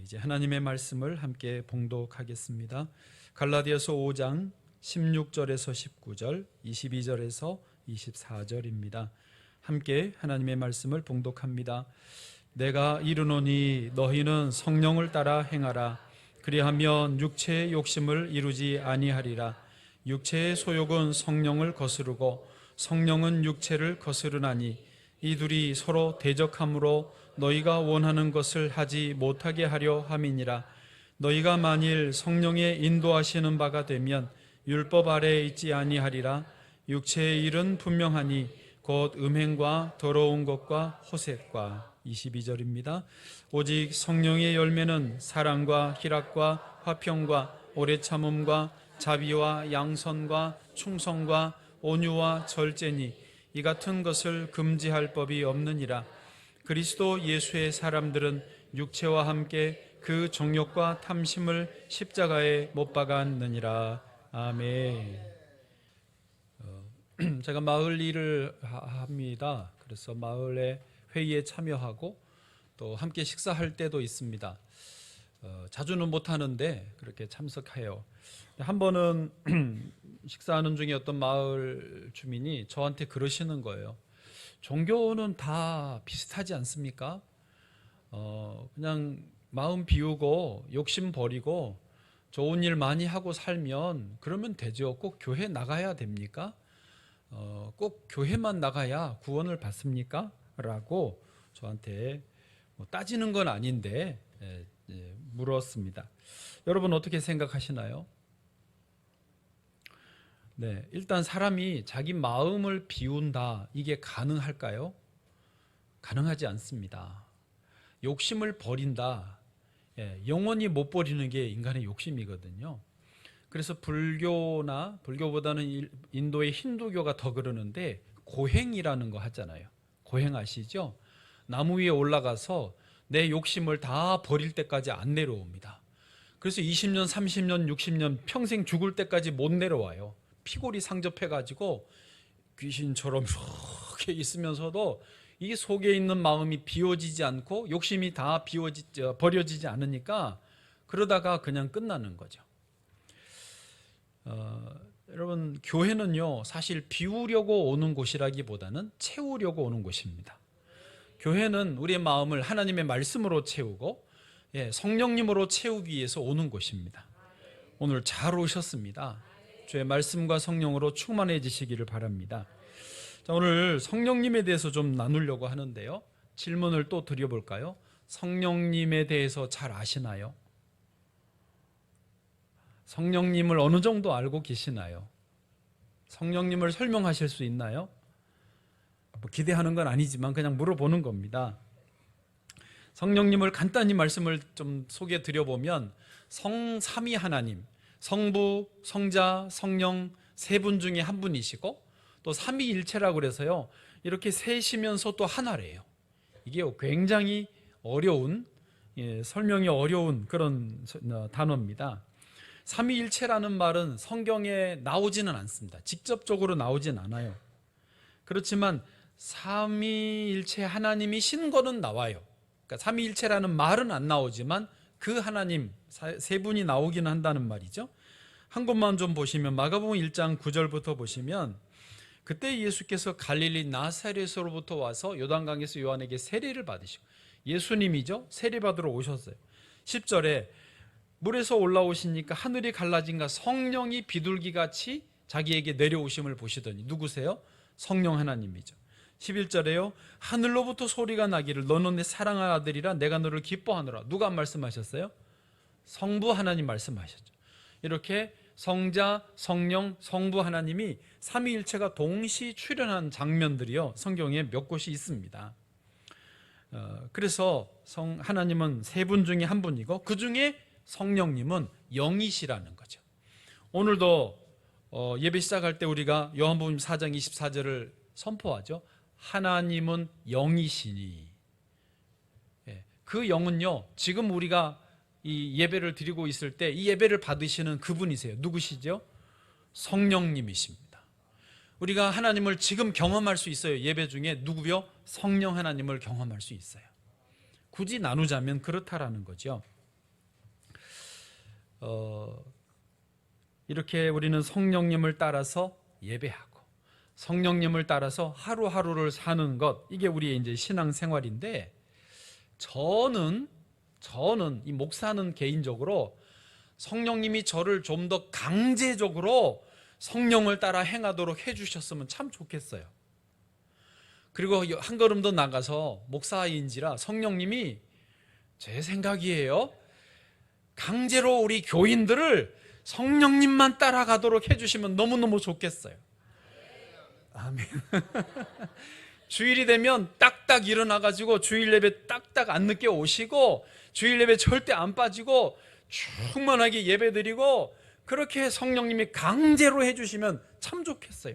이제 하나님의 말씀을 함께 봉독하겠습니다. 갈라디아서 5장 16절에서 19절, 22절에서 24절입니다. 함께 하나님의 말씀을 봉독합니다. 내가 이르노니 너희는 성령을 따라 행하라. 그리하면 육체의 욕심을 이루지 아니하리라. 육체의 소욕은 성령을 거스르고 성령은 육체를 거스르나니 이 둘이 서로 대적함으로 너희가 원하는 것을 하지 못하게 하려 함이니라. 너희가 만일 성령의 인도하시는 바가 되면 율법 아래에 있지 아니하리라. 육체의 일은 분명하니 곧 음행과 더러운 것과 호색과. 22절입니다. 오직 성령의 열매는 사랑과 희락과 화평과 오래 참음과 자비와 양선과 충성과 온유와 절제니 이 같은 것을 금지할 법이 없느니라. 그리스도 예수의 사람들은 육체와 함께 그 정욕과 탐심을 십자가에 못 박았느니라. 아멘. 제가 마을 일을 합니다. 그래서 마을에 회의에 참여하고 또 함께 식사할 때도 있습니다. 자주는 못하는데 그렇게 참석해요. 한 번은 식사하는 중에 어떤 마을 주민이 저한테 그러시는 거예요. 종교는 다 비슷하지 않습니까? 그냥 마음 비우고 욕심 버리고 좋은 일 많이 하고 살면 그러면 되죠. 꼭 교회 나가야 됩니까? 꼭 교회만 나가야 구원을 받습니까? 라고 저한테 따지는 건 아닌데 물었습니다. 여러분 어떻게 생각하시나요? 네, 일단 사람이 자기 마음을 비운다, 이게 가능할까요? 가능하지 않습니다. 욕심을 버린다, 영원히 못 버리는 게 인간의 욕심이거든요. 그래서 불교보다는 인도의 힌두교가 더 그러는데 고행이라는 거 하잖아요. 고행 아시죠? 나무 위에 올라가서 내 욕심을 다 버릴 때까지 안 내려옵니다. 그래서 20년, 30년, 60년 평생 죽을 때까지 못 내려와요. 피골이 상접해가지고 귀신처럼 이렇게 있으면서도 이 속에 있는 마음이 비워지지 않고 욕심이 다 버려지지 않으니까 그러다가 그냥 끝나는 거죠. 여러분, 교회는요 사실 비우려고 오는 곳이라기보다는 채우려고 오는 곳입니다. 교회는 우리의 마음을 하나님의 말씀으로 채우고 성령님으로 채우기 위해서 오는 곳입니다. 오늘 잘 오셨습니다. 주의 말씀과 성령으로 충만해지시기를 바랍니다. 자, 오늘 성령님에 대해서 좀 나누려고 하는데요, 질문을 또 드려볼까요? 성령님에 대해서 잘 아시나요? 성령님을 어느 정도 알고 계시나요? 성령님을 설명하실 수 있나요? 기대하는 건 아니지만 그냥 물어보는 겁니다. 성령님을 간단히 말씀을 좀 소개해 드려보면 성삼위 하나님, 성부, 성자, 성령 세 분 중에 한 분이시고 또 삼위일체라고 그래서요 이렇게 셋이면서 또 하나래요. 이게 굉장히 어려운, 설명이 어려운 그런 단어입니다. 삼위일체라는 말은 성경에 나오지는 않습니다. 직접적으로 나오진 않아요. 그렇지만 삼위일체 하나님이 신 거는 나와요. 그러니까 삼위일체라는 말은 안 나오지만 그 하나님 세 분이 나오기는 한다는 말이죠. 한 곳만 좀 보시면 마가복음 1장 9절부터 보시면 그때 예수께서 갈릴리 나사렛으로부터 와서 요단강에서 요한에게 세례를 받으시고, 예수님이죠, 세례 받으러 오셨어요. 10절에 물에서 올라오시니까 하늘이 갈라진가 성령이 비둘기같이 자기에게 내려오심을 보시더니, 누구세요? 성령 하나님이죠. 11절에요 하늘로부터 소리가 나기를 너는 내 사랑하는 아들이라 내가 너를 기뻐하노라. 누가 말씀하셨어요? 성부 하나님 말씀하셨죠. 이렇게 성자, 성령, 성부 하나님이 삼위일체가 동시 출현한 장면들이요 성경에 몇 곳이 있습니다. 그래서 하나님은 세 분 중에 한 분이고 그 중에 성령님은 영이시라는 거죠. 오늘도 예배 시작할 때 우리가 요한복음 4장 24절을 선포하죠. 하나님은 영이시니. 그 영은요 지금 우리가 이 예배를 드리고 있을 때 이 예배를 받으시는 그분이세요. 누구시죠? 성령님이십니다. 우리가 하나님을 지금 경험할 수 있어요. 예배 중에 누구요? 성령 하나님을 경험할 수 있어요. 굳이 나누자면 그렇다라는 거죠. 이렇게 우리는 성령님을 따라서 예배하고 성령님을 따라서 하루하루를 사는 것, 이게 우리의 이제 신앙생활인데, 저는 이 목사는 개인적으로 성령님이 저를 좀 더 강제적으로 성령을 따라 행하도록 해주셨으면 참 좋겠어요. 그리고 한 걸음 더 나가서 목사인지라 성령님이, 제 생각이에요, 강제로 우리 교인들을 성령님만 따라가도록 해주시면 너무너무 좋겠어요. 아멘. 주일이 되면 딱딱 일어나가지고 주일 예배 딱딱 안 늦게 오시고 주일 예배 절대 안 빠지고 충만하게 예배 드리고, 그렇게 성령님이 강제로 해주시면 참 좋겠어요.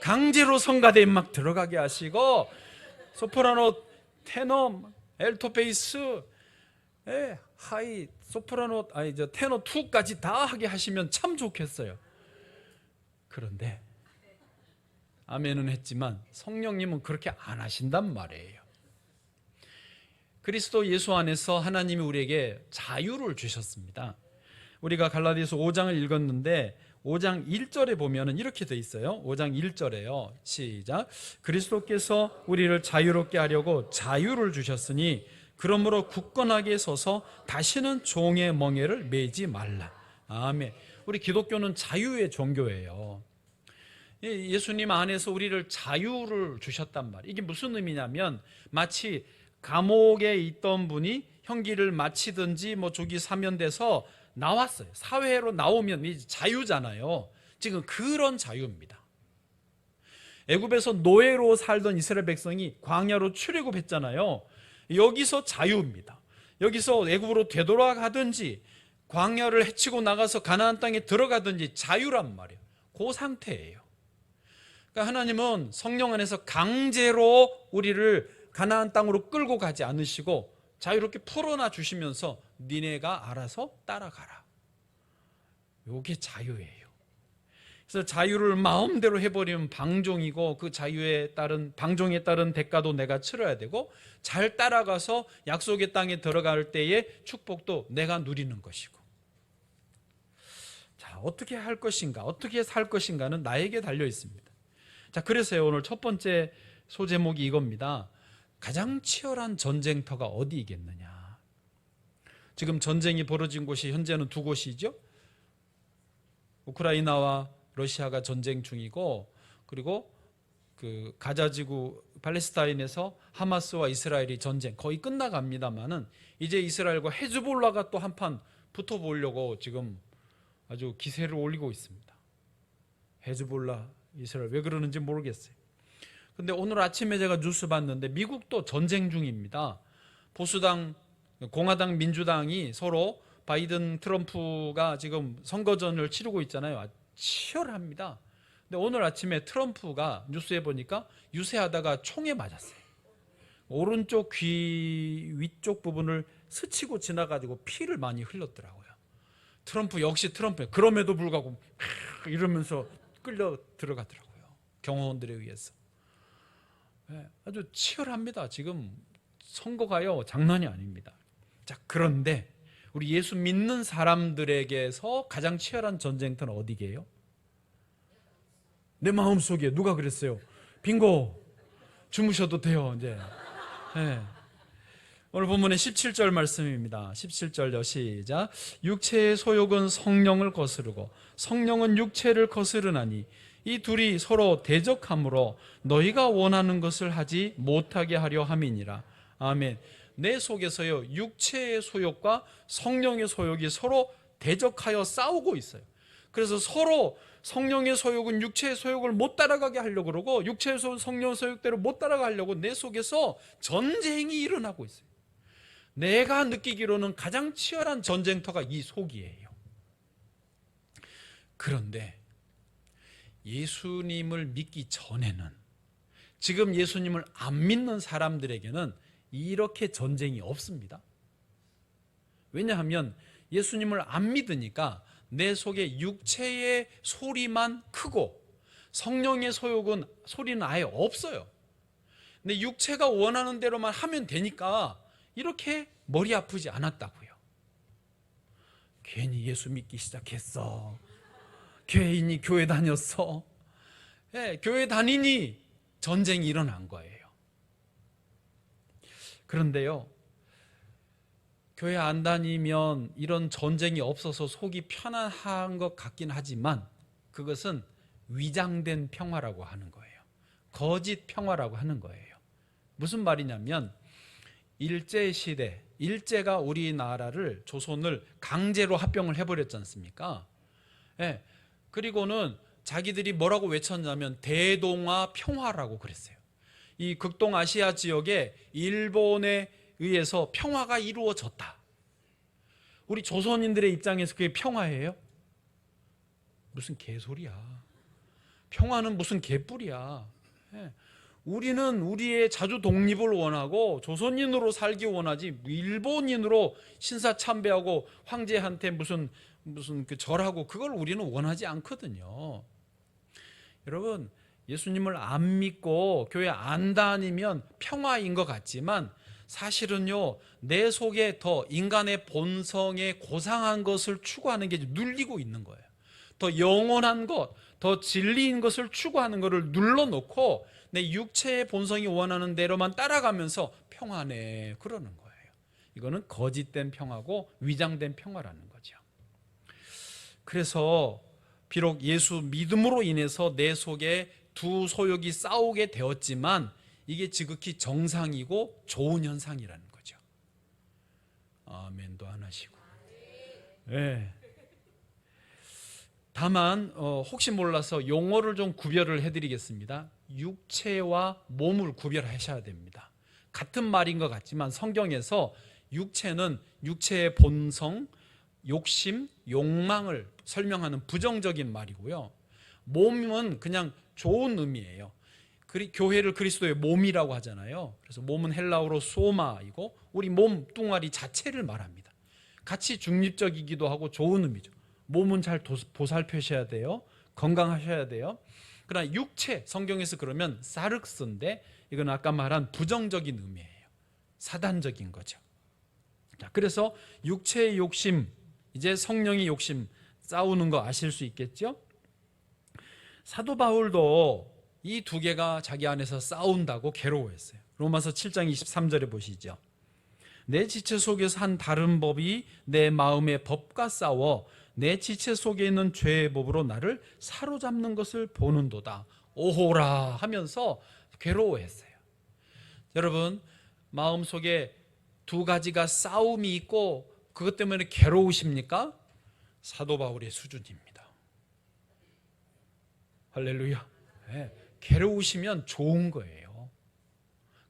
강제로 성가대에 막 들어가게 하시고 소프라노, 테너, 엘토 베이스, 하이, 소프라노, 테너 2까지 다 하게 하시면 참 좋겠어요. 그런데 아멘은 했지만 성령님은 그렇게 안 하신단 말이에요. 그리스도 예수 안에서 하나님이 우리에게 자유를 주셨습니다. 우리가 갈라디아서 5장을 읽었는데 5장 1절에 보면은 이렇게 돼 있어요. 5장 1절에요. 시작. 그리스도께서 우리를 자유롭게 하려고 자유를 주셨으니 그러므로 굳건하게 서서 다시는 종의 멍에를 매지 말라. 아멘. 우리 기독교는 자유의 종교예요. 예수님 안에서 우리를 자유를 주셨단 말이에요. 이게 무슨 의미냐면, 마치 감옥에 있던 분이 형기를 마치든지 조기 사면돼서 나왔어요. 사회로 나오면 이제 자유잖아요. 지금 그런 자유입니다. 애굽에서 노예로 살던 이스라엘 백성이 광야로 출애굽했잖아요. 여기서 자유입니다. 여기서 애굽으로 되돌아가든지 광야를 헤치고 나가서 가나안 땅에 들어가든지 자유란 말이에요. 그 상태예요. 그러니까 하나님은 성령 안에서 강제로 우리를 가나안 땅으로 끌고 가지 않으시고 자유롭게 풀어놔 주시면서 니네가 알아서 따라가라. 이게 자유예요. 그래서 자유를 마음대로 해버리면 방종이고, 그 자유에 따른, 방종에 따른 대가도 내가 치러야 되고, 잘 따라가서 약속의 땅에 들어갈 때의 축복도 내가 누리는 것이고. 자, 어떻게 할 것인가, 어떻게 살 것인가는 나에게 달려 있습니다. 자, 그래서요, 오늘 첫 번째 소제목이 이겁니다. 가장 치열한 전쟁터가 어디이겠느냐. 지금 전쟁이 벌어진 곳이 현재는 두 곳이죠. 우크라이나와 러시아가 전쟁 중이고, 그리고 그 가자지구 팔레스타인에서 하마스와 이스라엘이 전쟁 거의 끝나갑니다만은, 이제 이스라엘과 헤즈볼라가 또 한판 붙어보려고 지금 아주 기세를 올리고 있습니다. 헤즈볼라, 이스라엘, 왜 그러는지 모르겠어요. 근데 오늘 아침에 제가 뉴스 봤는데 미국도 전쟁 중입니다. 보수당, 공화당, 민주당이 서로, 바이든, 트럼프가 지금 선거전을 치르고 있잖아요. 치열합니다. 근데 오늘 아침에 트럼프가 뉴스에 보니까 유세하다가 총에 맞았어요. 오른쪽 귀 위쪽 부분을 스치고 지나가지고 피를 많이 흘렸더라고요. 트럼프 역시 트럼프, 그럼에도 불구하고 이러면서 끌려 들어가더라고요. 경호원들에 의해서. 아주 치열합니다. 지금 선거가요, 장난이 아닙니다. 자, 그런데 우리 예수 믿는 사람들에게서 가장 치열한 전쟁터는 어디게요? 내 마음속에. 누가 그랬어요? 빙고. 주무셔도 돼요 이제. 오늘 본문의 17절 말씀입니다. 17절요, 시작. 육체의 소욕은 성령을 거스르고 성령은 육체를 거스르나니 이 둘이 서로 대적함으로 너희가 원하는 것을 하지 못하게 하려 함이니라. 아멘. 내 속에서요, 육체의 소욕과 성령의 소욕이 서로 대적하여 싸우고 있어요. 그래서 서로 성령의 소욕은 육체의 소욕을 못 따라가게 하려고 그러고, 육체의 소욕, 성령의 소욕대로 못 따라가려고 내 속에서 전쟁이 일어나고 있어요. 내가 느끼기로는 가장 치열한 전쟁터가 이 속이에요. 그런데 예수님을 믿기 전에는, 지금 예수님을 안 믿는 사람들에게는 이렇게 전쟁이 없습니다. 왜냐하면 예수님을 안 믿으니까 내 속에 육체의 소리만 크고 성령의 소리는 아예 없어요. 근데 육체가 원하는 대로만 하면 되니까 이렇게 머리 아프지 않았다고요. 괜히 예수 믿기 시작했어. 괜히 교회 다녔어. 교회 다니니 전쟁이 일어난 거예요. 그런데요, 교회 안 다니면 이런 전쟁이 없어서 속이 편안한 것 같긴 하지만 그것은 위장된 평화라고 하는 거예요. 거짓 평화라고 하는 거예요. 무슨 말이냐면 일제시대, 일제가 우리나라를, 조선을 강제로 합병을 해버렸지 않습니까? 그리고는 자기들이 뭐라고 외쳤냐면 대동아 평화라고 그랬어요. 이 극동아시아 지역에 일본에 의해서 평화가 이루어졌다. 우리 조선인들의 입장에서 그게 평화예요? 무슨 개소리야. 평화는 무슨 개뿔이야. 우리는 우리의 자주 독립을 원하고 조선인으로 살기 원하지 일본인으로 신사참배하고 황제한테 무슨 그 절하고 그걸 우리는 원하지 않거든요. 여러분, 예수님을 안 믿고 교회 안 다니면 평화인 것 같지만 사실은요, 내 속에 더 인간의 본성에 고상한 것을 추구하는 게 눌리고 있는 거예요. 더 영원한 것, 더 진리인 것을 추구하는 것을 눌러놓고 내 육체의 본성이 원하는 대로만 따라가면서 평화네 그러는 거예요. 이거는 거짓된 평화고 위장된 평화라는 거죠. 그래서 비록 예수 믿음으로 인해서 내 속에 두 소욕이 싸우게 되었지만 이게 지극히 정상이고 좋은 현상이라는 거죠. 아멘도 안 하시고. 네. 다만 혹시 몰라서 용어를 좀 구별을 해드리겠습니다. 육체와 몸을 구별하셔야 됩니다. 같은 말인 것 같지만 성경에서 육체는 육체의 본성, 욕심, 욕망을 설명하는 부정적인 말이고요. 몸은 그냥 좋은 의미예요. 교회를 그리스도의 몸이라고 하잖아요. 그래서 몸은 헬라어로 소마이고 우리 몸 뚱아리 자체를 말합니다. 같이 중립적이기도 하고 좋은 의미죠. 몸은 잘 보살펴셔야 돼요. 건강하셔야 돼요. 그러나 육체, 성경에서 그러면 사륵스인데 이건 아까 말한 부정적인 의미예요. 사단적인 거죠. 자, 그래서 육체의 욕심, 이제 성령의 욕심 싸우는 거 아실 수 있겠죠? 사도 바울도 이 두 개가 자기 안에서 싸운다고 괴로워했어요. 로마서 7장 23절에 보시죠. 내 지체 속에서 한 다른 법이 내 마음의 법과 싸워 내 지체 속에 있는 죄의 법으로 나를 사로잡는 것을 보는도다. 오호라 하면서 괴로워했어요. 여러분, 마음속에 두 가지가 싸움이 있고 그것 때문에 괴로우십니까? 사도 바울의 수준입니다. 할렐루야. 네, 괴로우시면 좋은 거예요.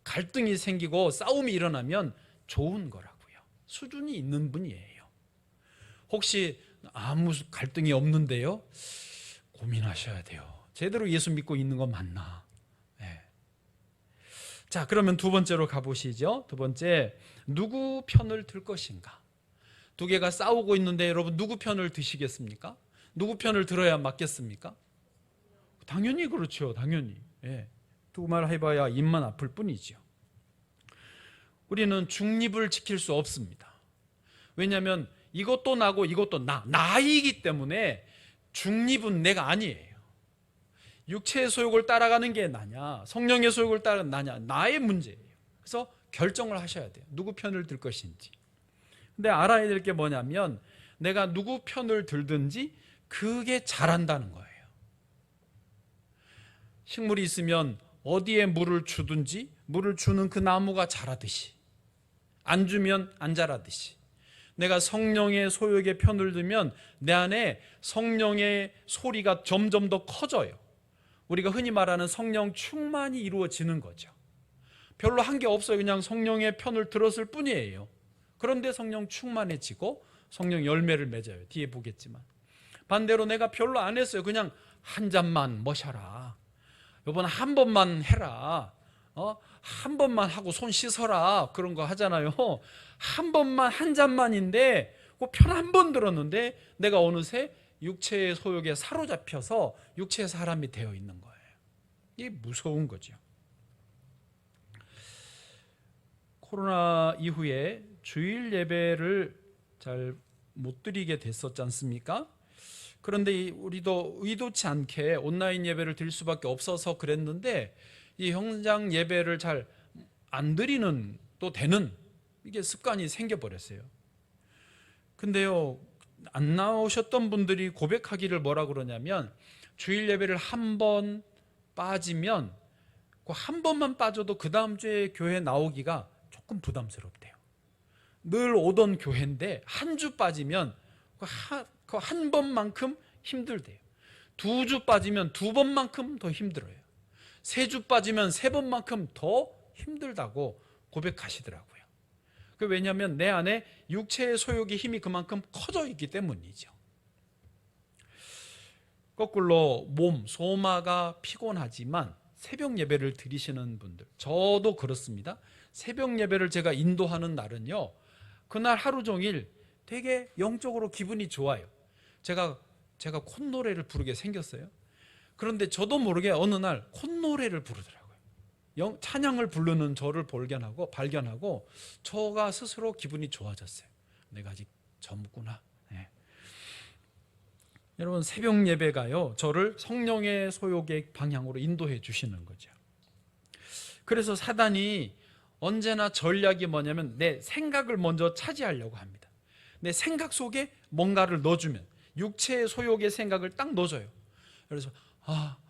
갈등이 생기고 싸움이 일어나면 좋은 거라고요. 수준이 있는 분이에요. 혹시 아무 갈등이 없는데요? 고민하셔야 돼요. 제대로 예수 믿고 있는 거 맞나? 네. 자, 그러면 두 번째로 가보시죠. 두 번째, 누구 편을 들 것인가? 두 개가 싸우고 있는데 여러분 누구 편을 드시겠습니까? 누구 편을 들어야 맞겠습니까? 당연히 그렇죠. 당연히. 예. 두 말 해봐야 입만 아플 뿐이죠. 우리는 중립을 지킬 수 없습니다. 왜냐하면 이것도 나고 이것도 나이기 때문에 중립은 내가 아니에요. 육체의 소욕을 따라가는 게 나냐, 성령의 소욕을 따라가는 나냐, 나의 문제예요. 그래서 결정을 하셔야 돼요. 누구 편을 들 것인지. 근데 알아야 될 게 뭐냐면 내가 누구 편을 들든지 그게 자란다는 거예요. 식물이 있으면 어디에 물을 주든지 물을 주는 그 나무가 자라듯이, 안 주면 안 자라듯이, 내가 성령의 소욕의 편을 들면 내 안에 성령의 소리가 점점 더 커져요. 우리가 흔히 말하는 성령 충만이 이루어지는 거죠. 별로 한 게 없어요. 그냥 성령의 편을 들었을 뿐이에요. 그런데 성령 충만해지고 성령 열매를 맺어요. 뒤에 보겠지만. 반대로 내가 별로 안 했어요. 그냥 한 잔만 마셔라. 이번 한 번만 해라. 한 번만 하고 손 씻어라. 그런 거 하잖아요. 한 번만, 한 잔만인데 그 편 한 번 들었는데 내가 어느새 육체의 소욕에 사로잡혀서 육체의 사람이 되어 있는 거예요. 이게 무서운 거죠. 코로나 이후에 주일 예배를 잘 못 드리게 됐었지 않습니까? 그런데 우리도 의도치 않게 온라인 예배를 드릴 수밖에 없어서 그랬는데 이 현장 예배를 잘 안 드리는 또 되는 이게 습관이 생겨버렸어요. 근데요, 안 나오셨던 분들이 고백하기를 뭐라 그러냐면 주일 예배를 한 번 빠지면 그 한 번만 빠져도 그 다음 주에 교회 나오기가 조금 부담스럽대요. 늘 오던 교회인데 한 주 빠지면 그 한 번만큼 힘들대요. 2주 빠지면 2번만큼 더 힘들어요. 3주 빠지면 3번만큼 더 힘들다고 고백하시더라고요. 왜냐하면 내 안에 육체의 소욕의 힘이 그만큼 커져 있기 때문이죠. 거꾸로 몸, 소마가 피곤하지만 새벽 예배를 드리시는 분들, 저도 그렇습니다. 새벽 예배를 제가 인도하는 날은요, 그날 하루 종일 되게 영적으로 기분이 좋아요. 제가 콧노래를 부르게 생겼어요. 그런데 저도 모르게 어느 날 콧노래를 부르더라고요. 찬양을 부르는 저를 발견하고 저가 스스로 기분이 좋아졌어요. 내가 아직 젊구나. 네. 여러분, 새벽 예배가요, 저를 성령의 소욕의 방향으로 인도해 주시는 거죠. 그래서 사단이 언제나 전략이 뭐냐면 내 생각을 먼저 차지하려고 합니다. 내 생각 속에 뭔가를 넣어주면, 육체의 소욕의 생각을 딱 넣어줘요. 그래서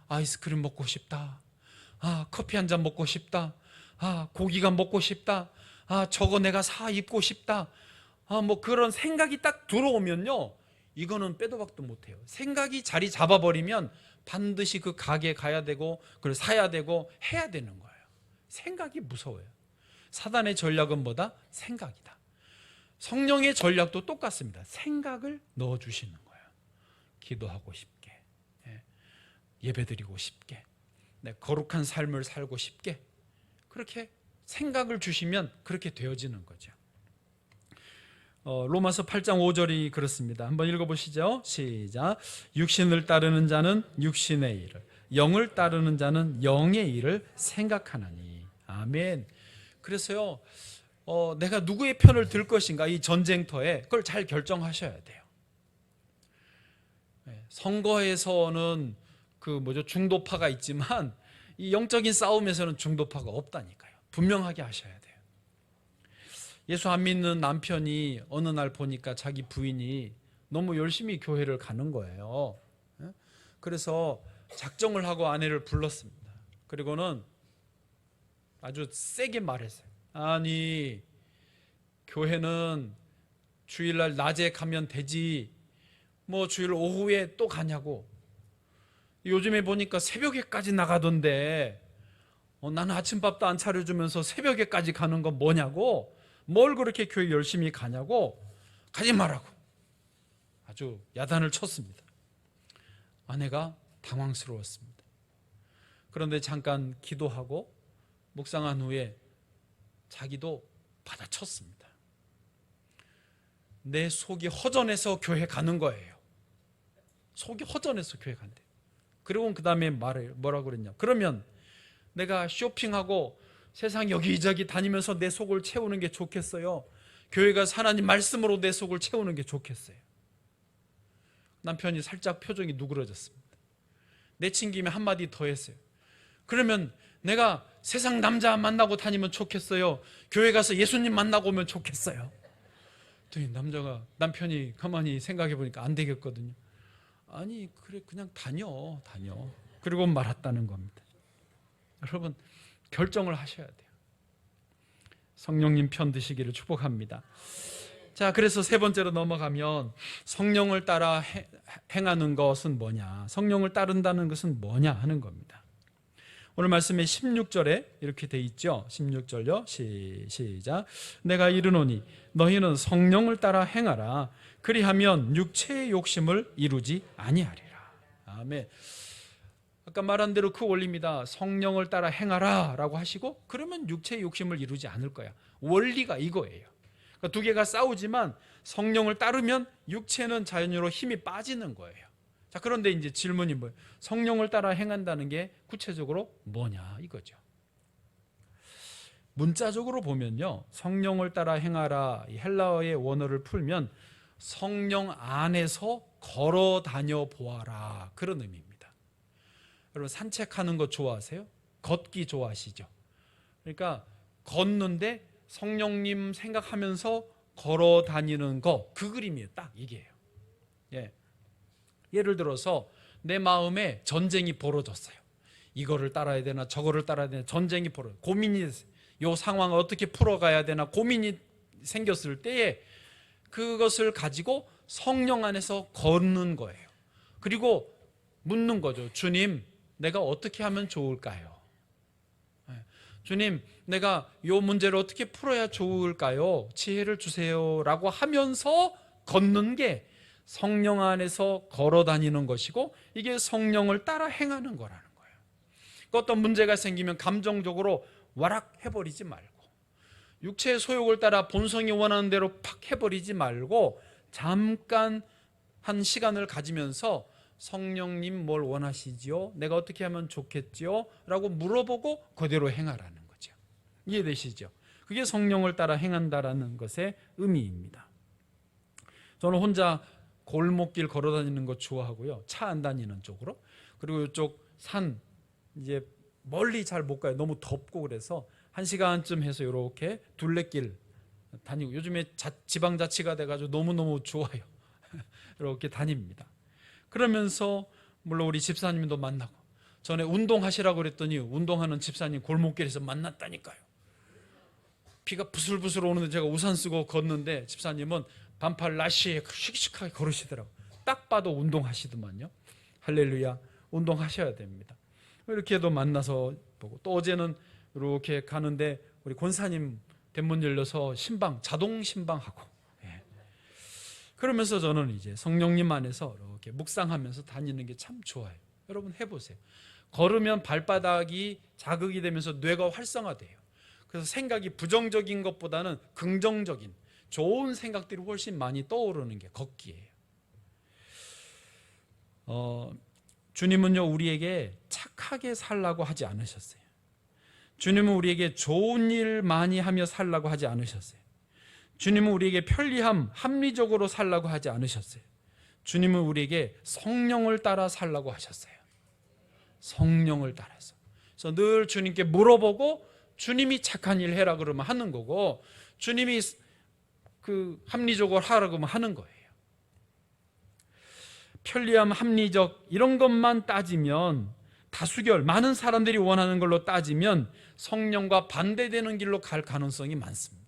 아이스크림 먹고 싶다, 커피 한 잔 먹고 싶다, 고기가 먹고 싶다, 저거 내가 사 입고 싶다, 뭐 그런 생각이 딱 들어오면요, 이거는 빼도 박도 못해요. 생각이 자리 잡아버리면 반드시 그 가게에 가야 되고 그걸 사야 되고 해야 되는 거예요. 생각이 무서워요. 사단의 전략은 뭐다? 생각이다. 성령의 전략도 똑같습니다. 생각을 넣어주시는 거예요. 기도하고 싶게, 예배드리고 싶게, 거룩한 삶을 살고 싶게, 그렇게 생각을 주시면 그렇게 되어지는 거죠. 로마서 8장 5절이 그렇습니다. 한번 읽어보시죠. 시작. 육신을 따르는 자는 육신의 일을, 영을 따르는 자는 영의 일을 생각하나니. 아멘. 그래서요, 내가 누구의 편을 들 것인가, 이 전쟁터에 그걸 잘 결정하셔야 돼요. 선거에서는 중도파가 있지만 이 영적인 싸움에서는 중도파가 없다니까요. 분명하게 하셔야 돼요. 예수 안 믿는 남편이 어느 날 보니까 자기 부인이 너무 열심히 교회를 가는 거예요. 그래서 작정을 하고 아내를 불렀습니다. 그리고는 아주 세게 말했어요. 아니, 교회는 주일날 낮에 가면 되지 뭐 주일 오후에 또 가냐고. 요즘에 보니까 새벽에까지 나가던데 나는 아침밥도 안 차려주면서 새벽에까지 가는 건 뭐냐고, 뭘 그렇게 교회 열심히 가냐고, 가지 말라고 아주 야단을 쳤습니다. 아내가 당황스러웠습니다. 그런데 잠깐 기도하고 묵상한 후에 자기도 받아쳤습니다. 내 속이 허전해서 교회 가는 거예요. 속이 허전해서 교회 간대. 그리고 그 다음에 뭐라고 그랬냐, 그러면 내가 쇼핑하고 세상 여기저기 다니면서 내 속을 채우는 게 좋겠어요? 교회 가서 하나님 말씀으로 내 속을 채우는 게 좋겠어요? 남편이 살짝 표정이 누그러졌습니다. 내친 김에 한마디 더 했어요. 그러면 내가 세상 남자 만나고 다니면 좋겠어요? 교회 가서 예수님 만나고 오면 좋겠어요? 남편이 가만히 생각해 보니까 안 되겠거든요. 아니, 그래, 그냥 다녀. 그리고 말았다는 겁니다. 여러분, 결정을 하셔야 돼요. 성령님 편 드시기를 축복합니다. 자, 그래서 세 번째로 넘어가면 성령을 따라 행하는 것은 뭐냐, 성령을 따른다는 것은 뭐냐 하는 겁니다. 오늘 말씀에 16절에 이렇게 돼 있죠. 16절요. 시작. 내가 이르노니 너희는 성령을 따라 행하라. 그리하면 육체의 욕심을 이루지 아니하리라. 아멘. 아까 말한 대로 그 원리입니다. 성령을 따라 행하라 라고 하시고, 그러면 육체의 욕심을 이루지 않을 거야. 원리가 이거예요. 그러니까 두 개가 싸우지만 성령을 따르면 육체는 자연으로 힘이 빠지는 거예요. 자, 그런데 이제 질문이 뭐예요? 성령을 따라 행한다는 게 구체적으로 뭐냐 이거죠. 문자적으로 보면요, 성령을 따라 행하라, 이 헬라어의 원어를 풀면 성령 안에서 걸어 다녀 보아라, 그런 의미입니다. 여러분 산책하는 거 좋아하세요? 걷기 좋아하시죠? 그러니까 걷는데 성령님 생각하면서 걸어 다니는 거, 그 그림이에요. 딱 이게요. 예. 예를 들어서 내 마음에 전쟁이 벌어졌어요. 이거를 따라야 되나 저거를 따라야 되나 전쟁이 고민이 됐어요. 이 상황을 어떻게 풀어가야 되나 고민이 생겼을 때에 그것을 가지고 성령 안에서 걷는 거예요. 그리고 묻는 거죠. 주님, 내가 어떻게 하면 좋을까요? 주님, 내가 이 문제를 어떻게 풀어야 좋을까요? 지혜를 주세요 라고 하면서 걷는 게 성령 안에서 걸어 다니는 것이고, 이게 성령을 따라 행하는 거라는 거예요. 어떤 문제가 생기면 감정적으로 와락 해버리지 말고, 육체의 소욕을 따라 본성이 원하는 대로 팍 해버리지 말고, 잠깐 한 시간을 가지면서 성령님 뭘 원하시지요? 내가 어떻게 하면 좋겠지요? 라고 물어보고 그대로 행하라는 거죠. 이해되시죠? 그게 성령을 따라 행한다라는 것의 의미입니다. 저는 혼자 골목길 걸어 다니는 거 좋아하고요. 차 안 다니는 쪽으로. 그리고 이쪽 산 이제 멀리 잘 못 가요. 너무 덥고 그래서 1시간쯤 해서 이렇게 둘레길 다니고, 요즘에 지방자치가 돼가지고 너무너무 좋아요. 이렇게 다닙니다. 그러면서 물론 우리 집사님도 만나고, 전에 운동하시라고 그랬더니 운동하는 집사님 골목길에서 만났다니까요. 비가 부슬부슬 오는데 제가 우산 쓰고 걷는데 집사님은 반팔 나시에 씩씩하게 걸으시더라고요. 딱 봐도 운동하시더만요. 할렐루야, 운동하셔야 됩니다. 이렇게도 만나서 보고, 또 어제는 이렇게 가는데 우리 권사님 대문 열려서 자동 신방하고, 그러면서 저는 이제 성령님 안에서 이렇게 묵상하면서 다니는 게 참 좋아요. 여러분 해보세요. 걸으면 발바닥이 자극이 되면서 뇌가 활성화돼요. 그래서 생각이 부정적인 것보다는 긍정적인 좋은 생각들이 훨씬 많이 떠오르는 게 걷기예요. 주님은요, 우리에게 착하게 살라고 하지 않으셨어요. 주님은 우리에게 좋은 일 많이 하며 살라고 하지 않으셨어요. 주님은 우리에게 편리함, 합리적으로 살라고 하지 않으셨어요. 주님은 우리에게 성령을 따라 살라고 하셨어요. 성령을 따라서. 그래서 늘 주님께 물어보고, 주님이 착한 일 해라 그러면 하는 거고, 주님이 합리적으로 하라 그러면 하는 거예요. 편리함, 합리적 이런 것만 따지면, 다수결, 많은 사람들이 원하는 걸로 따지면 성령과 반대되는 길로 갈 가능성이 많습니다.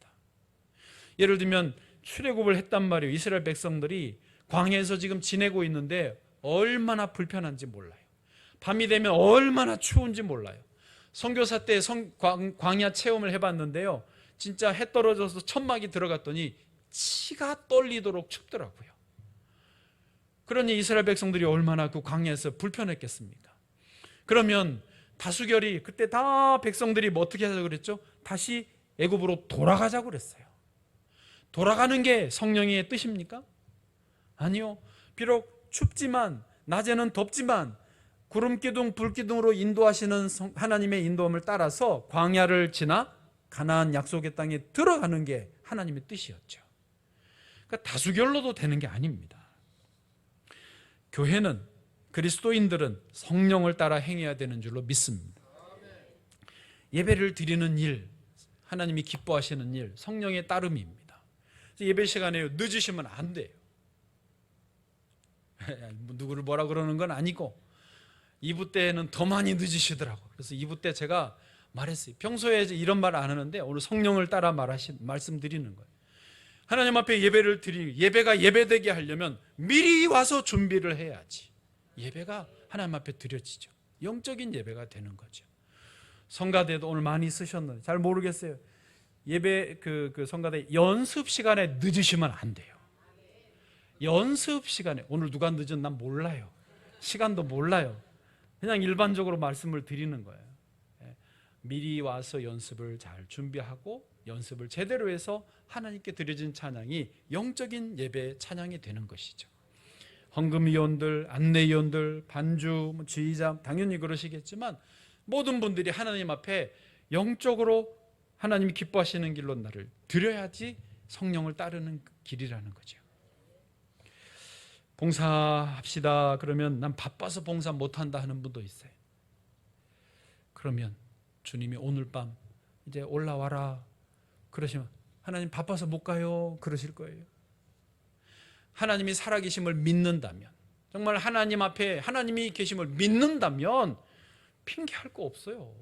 예를 들면 출애굽을 했단 말이에요. 이스라엘 백성들이 광야에서 지금 지내고 있는데 얼마나 불편한지 몰라요. 밤이 되면 얼마나 추운지 몰라요. 선교사 때 광야 체험을 해봤는데요, 진짜 해 떨어져서 천막이 들어갔더니 치가 떨리도록 춥더라고요. 그러니 이스라엘 백성들이 얼마나 그 광야에서 불편했겠습니까? 그러면 다수결이 그때 다 백성들이 뭐 어떻게 하자고 그랬죠? 다시 애굽으로 돌아가자고 그랬어요. 돌아가는 게 성령의 뜻입니까? 아니요. 비록 춥지만, 낮에는 덥지만 구름기둥 불기둥으로 인도하시는 하나님의 인도함을 따라서 광야를 지나 가나안 약속의 땅에 들어가는 게 하나님의 뜻이었죠. 그러니까 다수결로도 되는 게 아닙니다. 교회는, 그리스도인들은 성령을 따라 행해야 되는 줄로 믿습니다. 예배를 드리는 일, 하나님이 기뻐하시는 일, 성령의 따름입니다. 예배 시간에 늦으시면 안 돼요. 누구를 뭐라 그러는 건 아니고, 2부 때는 더 많이 늦으시더라고. 그래서 2부 때 제가 말했어요. 평소에 이런 말 안 하는데 오늘 성령을 따라 말씀드리는 거예요. 하나님 앞에 예배를 예배가 예배되게 하려면 미리 와서 준비를 해야지 예배가 하나님 앞에 드려지죠. 영적인 예배가 되는 거죠. 성가대도 오늘 많이 쓰셨는데 잘 모르겠어요. 예배 성가대 연습 시간에 늦으시면 안 돼요. 연습 시간에, 오늘 누가 늦은 난 몰라요. 시간도 몰라요. 그냥 일반적으로 말씀을 드리는 거예요. 미리 와서 연습을 잘 준비하고 연습을 제대로 해서 하나님께 드려진 찬양이 영적인 예배 찬양이 되는 것이죠. 헌금위원들, 안내위원들, 반주, 지휘자 당연히 그러시겠지만 모든 분들이 하나님 앞에 영적으로 하나님이 기뻐하시는 길로 나를 드려야지 성령을 따르는 길이라는 거죠. 봉사합시다 그러면 난 바빠서 봉사 못한다 하는 분도 있어요. 그러면 주님이 오늘 밤 이제 올라와라 그러시면 하나님 바빠서 못 가요 그러실 거예요. 하나님이 살아계심을 믿는다면, 정말 하나님 앞에 하나님이 계심을 믿는다면 핑계할 거 없어요.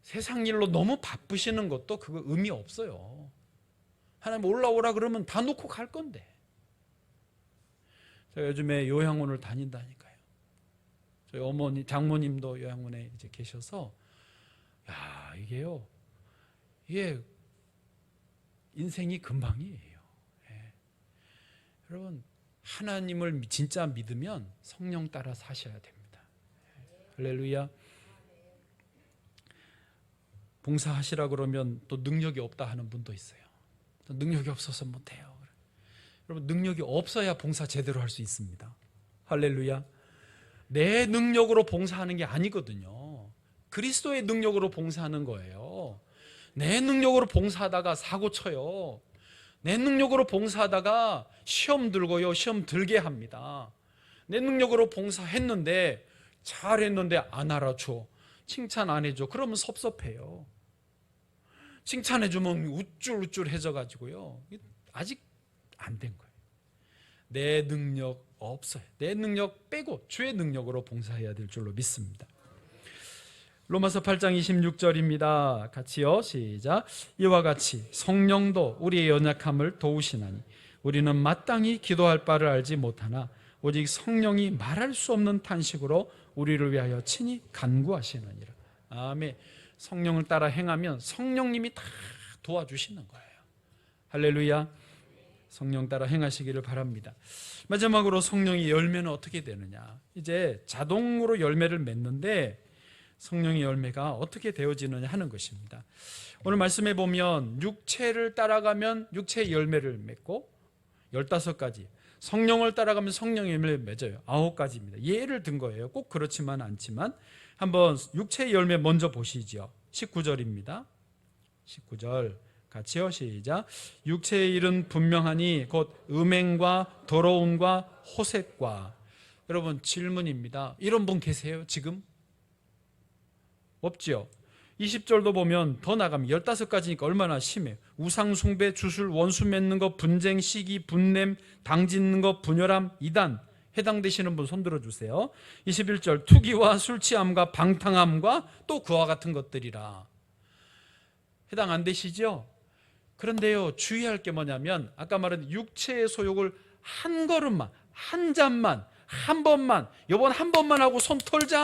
세상 일로 너무 바쁘시는 것도 그거 의미 없어요. 하나님 올라오라 그러면 다 놓고 갈 건데. 제가 요즘에 요양원을 다닌다니까요. 저희 어머니, 장모님도 요양원에 이제 계셔서, 야, 이게 인생이 금방이에요. 예. 여러분, 하나님을 진짜 믿으면 성령 따라 사셔야 됩니다. 할렐루야. 봉사하시라 그러면 또 능력이 없다 하는 분도 있어요. 능력이 없어서 못해요. 여러분, 능력이 없어야 봉사 제대로 할 수 있습니다. 할렐루야. 내 능력으로 봉사하는 게 아니거든요. 그리스도의 능력으로 봉사하는 거예요. 내 능력으로 봉사하다가 사고 쳐요. 내 능력으로 봉사하다가 시험 들고요, 시험 들게 합니다. 내 능력으로 봉사했는데 잘했는데 안 알아줘, 칭찬 안 해줘, 그러면 섭섭해요. 칭찬해주면 우쭐우쭐해져 가지고요, 아직 안 된 거예요. 내 능력 없어요. 내 능력 빼고 주의 능력으로 봉사해야 될 줄로 믿습니다. 로마서 8장 26절입니다. 같이요, 시작. 이와 같이 성령도 우리의 연약함을 도우시나니 우리는 마땅히 기도할 바를 알지 못하나 오직 성령이 말할 수 없는 탄식으로 우리를 위하여 친히 간구하시느니라. 아멘. 성령을 따라 행하면 성령님이 다 도와주시는 거예요. 할렐루야. 성령 따라 행하시기를 바랍니다. 마지막으로 성령의 열매는 어떻게 되느냐. 이제 자동으로 열매를 맺는데 성령의 열매가 어떻게 되어지느냐 하는 것입니다. 오늘 말씀해 보면 육체를 따라가면 육체의 열매를 맺고 15가지, 성령을 따라가면 성령의 열매를 맺어요. 9가지입니다. 예를 든 거예요. 꼭 그렇지만 않지만 한번 육체의 열매 먼저 보시죠. 19절입니다. 19절 같이요, 시작. 육체의 일은 분명하니 곧 음행과 더러움과 호색과. 여러분, 질문입니다. 이런 분 계세요 지금? 없죠. 20절도 보면 더 나가면 15가지니까 얼마나 심해요. 우상 숭배, 주술, 원수 맺는 것, 분쟁, 시기, 분냄, 당 짓는 것, 분열함, 이단. 해당되시는 분 손들어 주세요. 21절 투기와 술 취함과 방탕함과 또 그와 같은 것들이라. 해당 안 되시죠? 그런데요, 주의할 게 뭐냐면 아까 말한 육체의 소욕을 한 걸음만, 한 잔만, 한 번만, 요번 한 번만 하고 손 털자,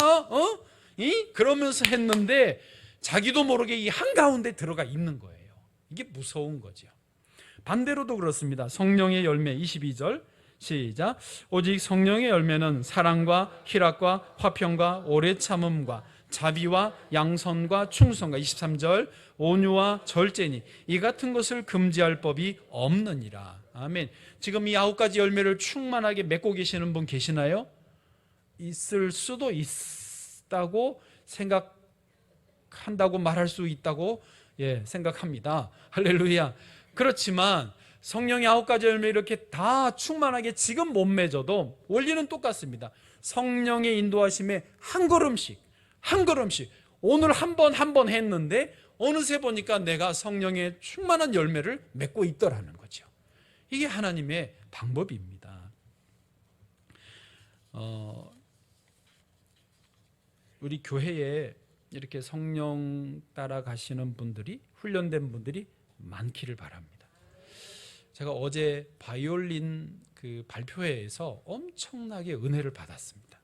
그러면서 했는데 자기도 모르게 이 한가운데 들어가 있는 거예요. 이게 무서운 거죠. 반대로도 그렇습니다. 성령의 열매 22절 시작. 오직 성령의 열매는 사랑과 희락과 화평과 오래 참음과 자비와 양선과 충성과 23절 온유와 절제니 이 같은 것을 금지할 법이 없느니라. 아멘. 지금 이 9가지 열매를 충만하게 맺고 계시는 분 계시나요? 있을 수도 있다고 생각한다고 말할 수 있다고 생각합니다. 할렐루야. 그렇지만 성령의 9가지 열매 이렇게 다 충만하게 지금 못 맺어도 원리는 똑같습니다. 성령의 인도하심에 한 걸음씩 오늘 한 번 했는데 어느새 보니까 내가 성령의 충만한 열매를 맺고 있더라는 거죠. 이게 하나님의 방법입니다. 우리 교회에 이렇게 성령 따라가시는 분들이, 훈련된 분들이 많기를 바랍니다. 제가 어제 바이올린 그 발표회에서 엄청나게 은혜를 받았습니다.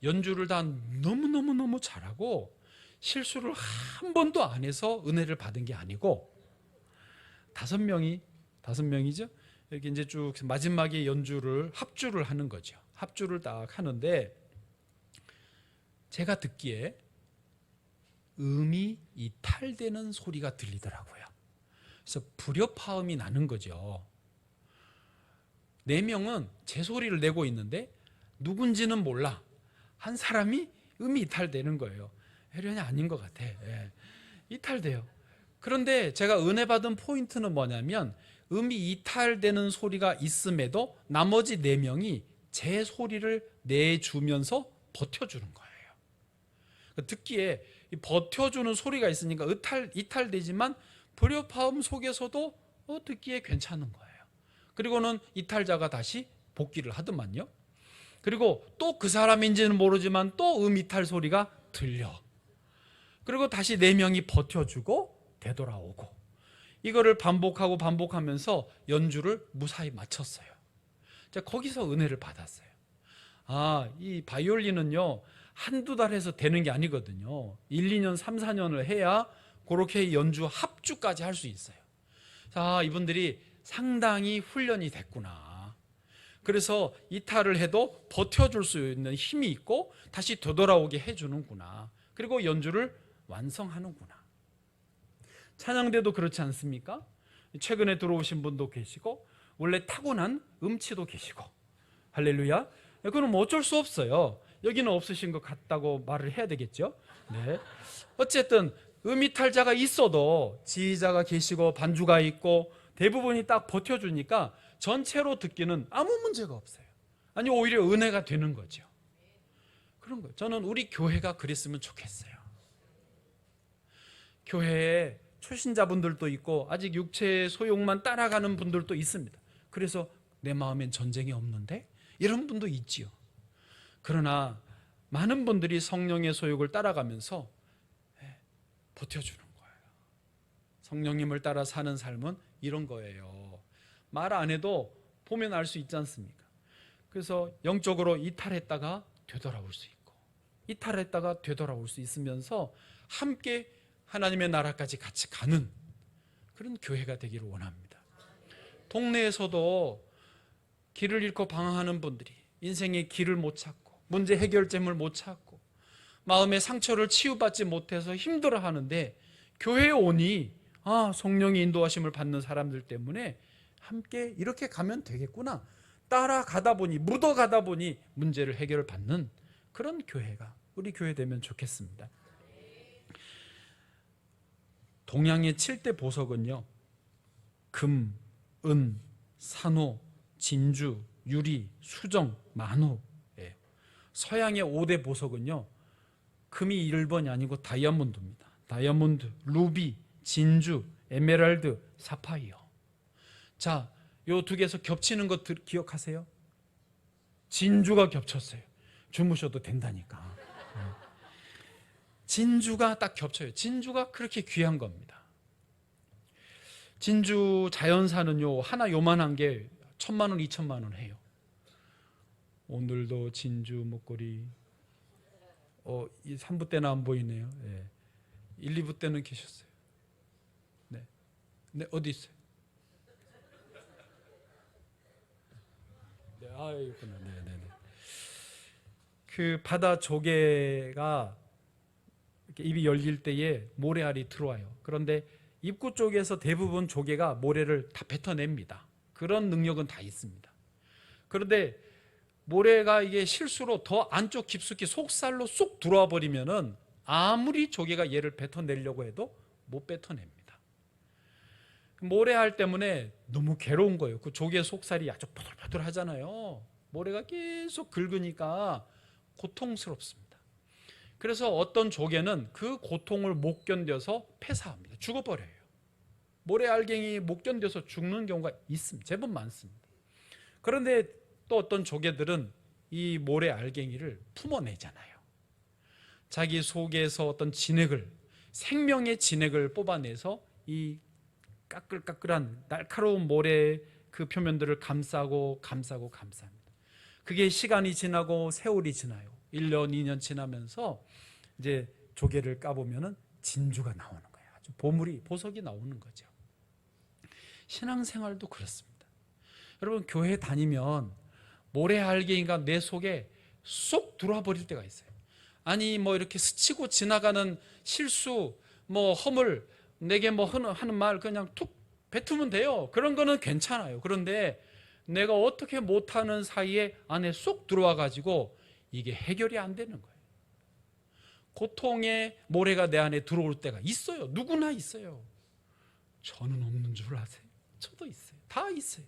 연주를 다 너무너무 잘하고 실수를 한 번도 안 해서 은혜를 받은 게 아니고 5명이죠. 이렇게 이제 쭉 마지막에 연주를 합주를 하는 거죠. 합주를 딱 하는데 제가 듣기에 음이 이탈되는 소리가 들리더라고요. 그래서 불협화음이 나는 거죠. 4명은 제 소리를 내고 있는데 누군지는 몰라. 한 사람이 음이 이탈되는 거예요. 혜련이 아닌 것 같아. 이탈돼요. 그런데 제가 은혜 받은 포인트는 뭐냐면 음이 이탈되는 소리가 있음에도 나머지 4명이 제 소리를 내주면서 버텨주는 거예요. 듣기에 버텨주는 소리가 있으니까 이탈되지만 불협화음 속에서도 듣기에 괜찮은 거예요. 그리고는 이탈자가 다시 복귀를 하더만요. 그리고 또 그 사람인지는 모르지만 또 이탈 소리가 들려. 그리고 다시 4명이 버텨주고 되돌아오고, 이거를 반복하면서 연주를 무사히 마쳤어요. 자, 거기서 은혜를 받았어요. 이 바이올린은요, 한두 달 해서 되는 게 아니거든요. 1, 2년, 3, 4년을 해야 그렇게 연주 합주까지 할 수 있어요. 자, 이분들이 상당히 훈련이 됐구나. 그래서 이탈을 해도 버텨줄 수 있는 힘이 있고 다시 되돌아오게 해주는구나. 그리고 연주를 완성하는구나. 찬양대도 그렇지 않습니까? 최근에 들어오신 분도 계시고 원래 타고난 음치도 계시고, 할렐루야. 그건 뭐 어쩔 수 없어요. 여기는 없으신 것 같다고 말을 해야 되겠죠. 네. 어쨌든 이탈자가 있어도 지휘자가 계시고 반주가 있고 대부분이 딱 버텨주니까 전체로 듣기는 아무 문제가 없어요. 아니, 오히려 은혜가 되는 거죠. 그런 거예요. 저는 우리 교회가 그랬으면 좋겠어요. 교회에 초신자분들도 있고 아직 육체의 소욕만 따라가는 분들도 있습니다. 그래서 내 마음엔 전쟁이 없는데? 이런 분도 있지요. 그러나 많은 분들이 성령의 소욕을 따라가면서 버텨주는 거예요. 성령님을 따라 사는 삶은 이런 거예요. 말 안 해도 보면 알 수 있지 않습니까? 그래서 영적으로 이탈했다가 되돌아올 수 있고, 이탈했다가 되돌아올 수 있으면서 함께 하나님의 나라까지 같이 가는 그런 교회가 되기를 원합니다. 동네에서도 길을 잃고 방황하는 분들이 인생의 길을 못 찾고 문제 해결점을 못 찾고 마음의 상처를 치유받지 못해서 힘들어하는데, 교회에 오니 성령의 인도하심을 받는 사람들 때문에 함께 이렇게 가면 되겠구나, 따라가다 보니, 묻어가다 보니 문제를 해결받는 그런 교회가 우리 교회 되면 좋겠습니다. 동양의 7대 보석은요, 금, 은, 산호, 진주, 유리, 수정, 만호예요. 서양의 5대 보석은요, 금이 1번이 아니고 다이아몬드입니다. 다이아몬드, 루비, 진주, 에메랄드, 사파이어. 자, 요 두 개에서 겹치는 것 기억하세요? 진주가 겹쳤어요. 주무셔도 된다니까. 진주가 딱 겹쳐요. 진주가 그렇게 귀한 겁니다. 진주 자연산은요, 하나 요만한 게 1,000만 원, 2,000만 원 해요. 오늘도 진주 목걸이. 이 3부 때는 안 보이네요. 1, 2부 때는 계셨어요. 네, 어디 있어요? 네, 있구나. 네. 그 바다 조개가 이렇게 입이 열릴 때에 모래알이 들어와요. 그런데 입구 쪽에서 대부분 조개가 모래를 다 뱉어냅니다. 그런 능력은 다 있습니다. 그런데 모래가 이게 실수로 더 안쪽 깊숙이 속살로 쏙 들어와 버리면은 아무리 조개가 얘를 뱉어내려고 해도 못 뱉어냅니다. 모래알 때문에 너무 괴로운 거예요. 그 조개 속살이 아주 포들포들 하잖아요. 모래가 계속 긁으니까 고통스럽습니다. 그래서 어떤 조개는 그 고통을 못 견뎌서 폐사합니다. 죽어버려요. 모래알갱이 못 견뎌서 죽는 경우가 있습니다. 제법 많습니다. 그런데 또 어떤 조개들은 이 모래알갱이를 품어내잖아요. 자기 속에서 어떤 진액을, 생명의 진액을 뽑아내서 이 까끌까끌한 날카로운 모래 그 표면들을 감싸고 감쌉니다. 그게 시간이 지나고 세월이 지나요. 1년, 2년 지나면서 이제 조개를 까보면은 진주가 나오는 거예요. 아주 보석이 나오는 거죠. 신앙생활도 그렇습니다. 여러분, 교회 다니면 모래알갱이가 내 속에 쏙 들어와 버릴 때가 있어요. 아니, 뭐 이렇게 스치고 지나가는 실수, 뭐 허물, 내게 뭐 하는 말 그냥 툭 뱉으면 돼요. 그런 거는 괜찮아요. 그런데 내가 어떻게 못하는 사이에 안에 쏙 들어와 가지고 이게 해결이 안 되는 거예요. 고통의 모래가 내 안에 들어올 때가 있어요. 누구나 있어요. 저는 없는 줄 아세요? 저도 있어요. 다 있어요.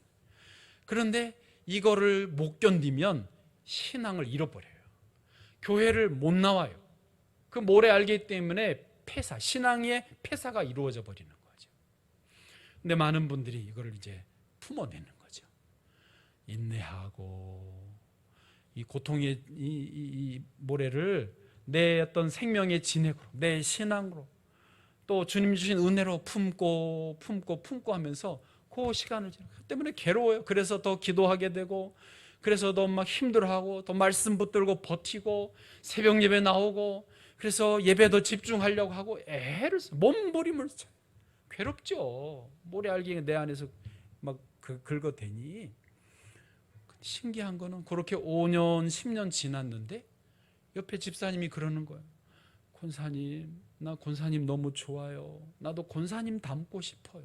그런데 이거를 못 견디면 신앙을 잃어버려요. 교회를 못 나와요. 그 모래 알기 때문에 폐사, 신앙의 폐사가 이루어져 버리는 거죠. 근데 많은 분들이 이거를 이제 품어내는 거죠. 인내하고 이 고통의 이 모래를 내 어떤 생명의 진액으로, 내 신앙으로, 또 주님 주신 은혜로 품고 하면서 그 시간을 지나. 그 때문에 괴로워요. 그래서 더 기도하게 되고, 그래서 더 막 힘들어하고, 더 말씀 붙들고 버티고, 새벽 예배 나오고, 그래서 예배도 집중하려고 하고 애를 써, 몸부림을 쳐. 괴롭죠. 모래 알갱이 내 안에서 막 긁어대니. 신기한 거는 그렇게 5년 10년 지났는데 옆에 집사님이 그러는 거예요. 권사님, 나 권사님 너무 좋아요. 나도 권사님 닮고 싶어요.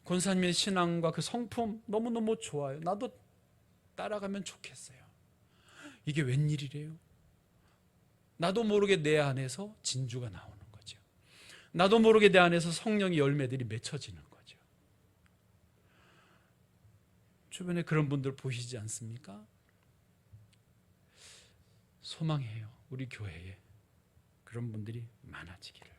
권사님의 신앙과 그 성품 너무너무 좋아요. 나도 따라가면 좋겠어요. 이게 웬일이래요? 나도 모르게 내 안에서 진주가 나오는 거죠. 나도 모르게 내 안에서 성령의 열매들이 맺혀지는 거죠. 주변에 그런 분들 보시지 않습니까? 소망해요. 우리 교회에 그런 분들이 많아지기를.